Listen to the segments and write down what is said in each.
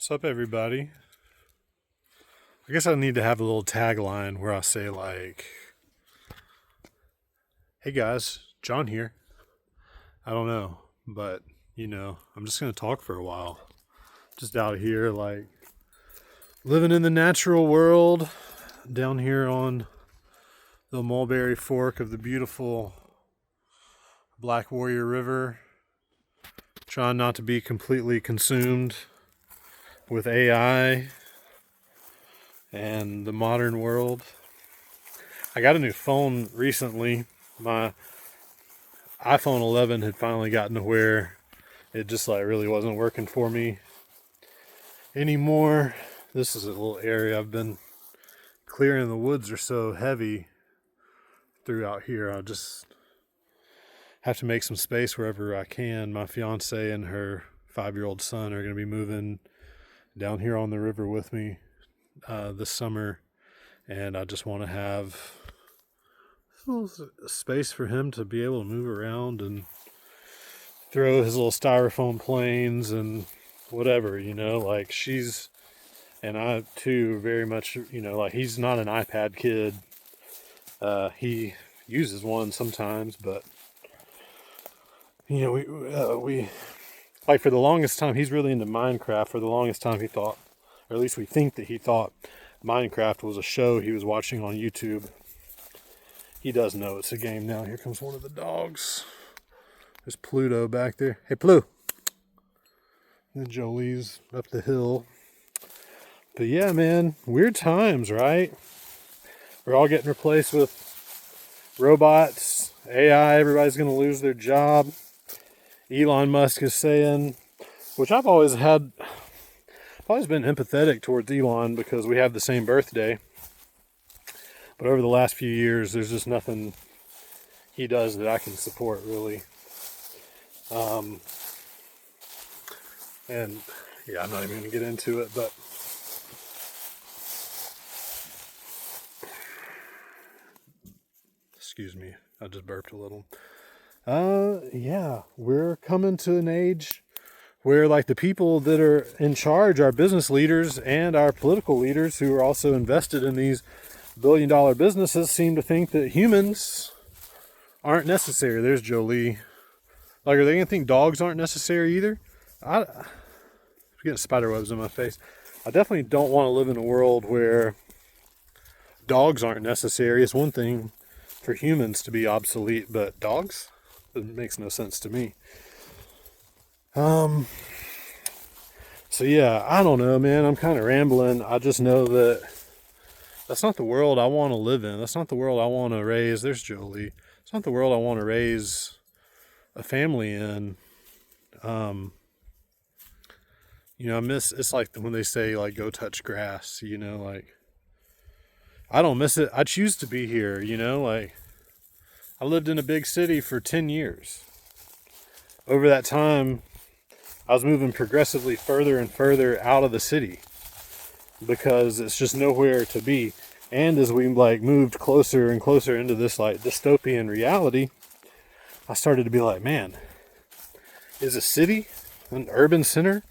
What's up, everybody? I guess I need to have a little tagline where I say, like, hey guys, John here. I don't know, but, I'm just going to talk for a while. Just out here, like, living in the natural world down here on the Mulberry Fork of the beautiful Black Warrior River. Trying not to be completely consumed with AI and the modern world. I got a new phone recently. My iPhone 11 had finally gotten to where it just like really wasn't working for me anymore. This is a little area I've been clearing. The woods are so heavy throughout here. I just have to make some space wherever I can. My fiance and her 5-year-old son are going to be moving down here on the river with me this summer, and I just want to have a little space for him to be able to move around and throw his little styrofoam planes and whatever, like she's, and I too very much, like he's not an iPad kid. He uses one sometimes, but we like for the longest time, he's really into Minecraft. For the longest time he thought, or at least we think that he thought, Minecraft was a show he was watching on YouTube. He does know it's a game now. Here comes one of the dogs. There's Pluto back there. Hey, Plu. And Jolie's up the hill. But yeah, man, weird times, right? We're all getting replaced with robots, AI. Everybody's going to lose their job. Elon Musk is saying, which I've always been empathetic towards Elon because we have the same birthday. But over the last few years, there's just nothing he does that I can support, really. And yeah, I'm not even going to get into it, but excuse me, I just burped a little. Yeah, we're coming to an age where like the people that are in charge, our business leaders and our political leaders who are also invested in these billion-dollar businesses, seem to think that humans aren't necessary. There's Jolie. Like, are they gonna think dogs aren't necessary either? I'm getting spider webs in my face. I definitely don't want to live in a world where dogs aren't necessary. It's one thing for humans to be obsolete, but dogs? It makes no sense to me. So yeah, I don't know, man. I'm kind of rambling. I just know that that's not the world I want to live in. That's not the world I want to raise. There's Jolie. It's not the world I want to raise a family in. I miss, it's like when they say like go touch grass, like I don't miss it. I choose to be here, like I lived in a big city for 10 years. Over that time, I was moving progressively further and further out of the city because it's just nowhere to be. And as we like moved closer and closer into this like dystopian reality, I started to be like, man, is a city, an urban center,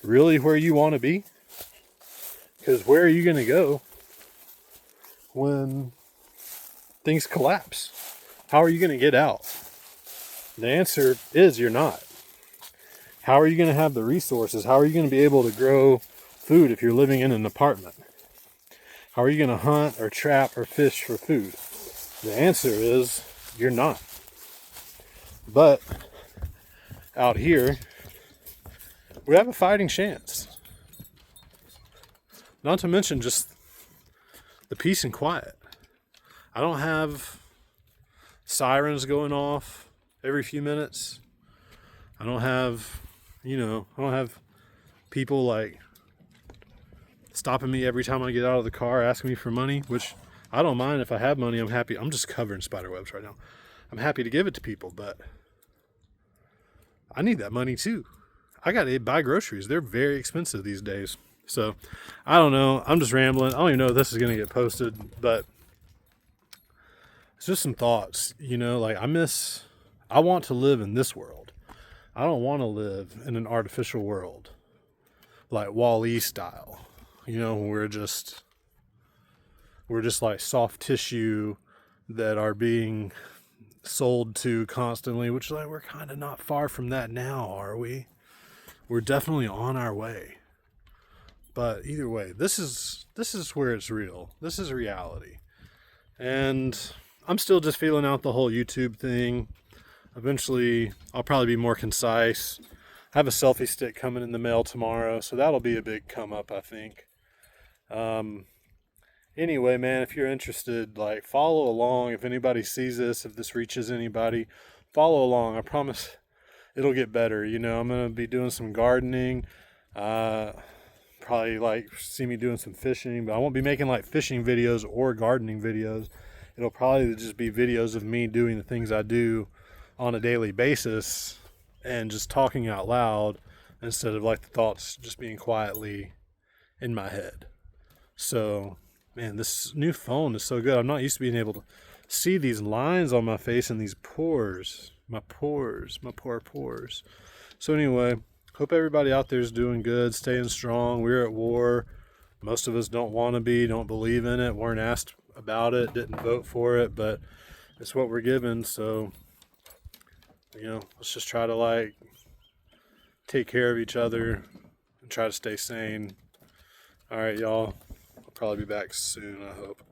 really where you want to be? Because where are you going to go when things collapse? How are you going to get out? The answer is you're not. How are you going to have the resources? How are you going to be able to grow food if you're living in an apartment? How are you going to hunt or trap or fish for food? The answer is you're not. But out here, we have a fighting chance. Not to mention just the peace and quiet. I don't have sirens going off every few minutes. I don't have people like stopping me every time I get out of the car asking me for money, which I don't mind. If I have money, I'm happy. I'm just covered in spider webs right now. I'm happy to give it to people, but I need that money too. I got to buy groceries. They're very expensive these days. So I don't know. I'm just rambling. I don't even know if this is going to get posted, but it's just some thoughts, like I want to live in this world. I don't want to live in an artificial world like Wall-E style. You know, we're just like soft tissue that are being sold to constantly, which like we're kind of not far from that now, are we? We're definitely on our way. But either way, this is where it's real. This is reality. And I'm still just feeling out the whole YouTube thing. Eventually, I'll probably be more concise. I have a selfie stick coming in the mail tomorrow, so that'll be a big come up, I think. Anyway, man, if you're interested, like, follow along. If anybody sees this, if this reaches anybody, follow along. I promise it'll get better. You know, I'm going to be doing some gardening. Probably, like, see me doing some fishing, but I won't be making, like, fishing videos or gardening videos. It'll probably just be videos of me doing the things I do on a daily basis and just talking out loud instead of, like, the thoughts just being quietly in my head. So, man, this new phone is so good. I'm not used to being able to see these lines on my face and these pores. My poor pores. So anyway, hope everybody out there is doing good, staying strong. We're at war. Most of us don't want to be, don't believe in it, weren't asked about it, didn't vote for it, but it's what we're given. So, you know, let's just try to, like, take care of each other and try to stay sane. All right, y'all. I'll probably be back soon, I hope.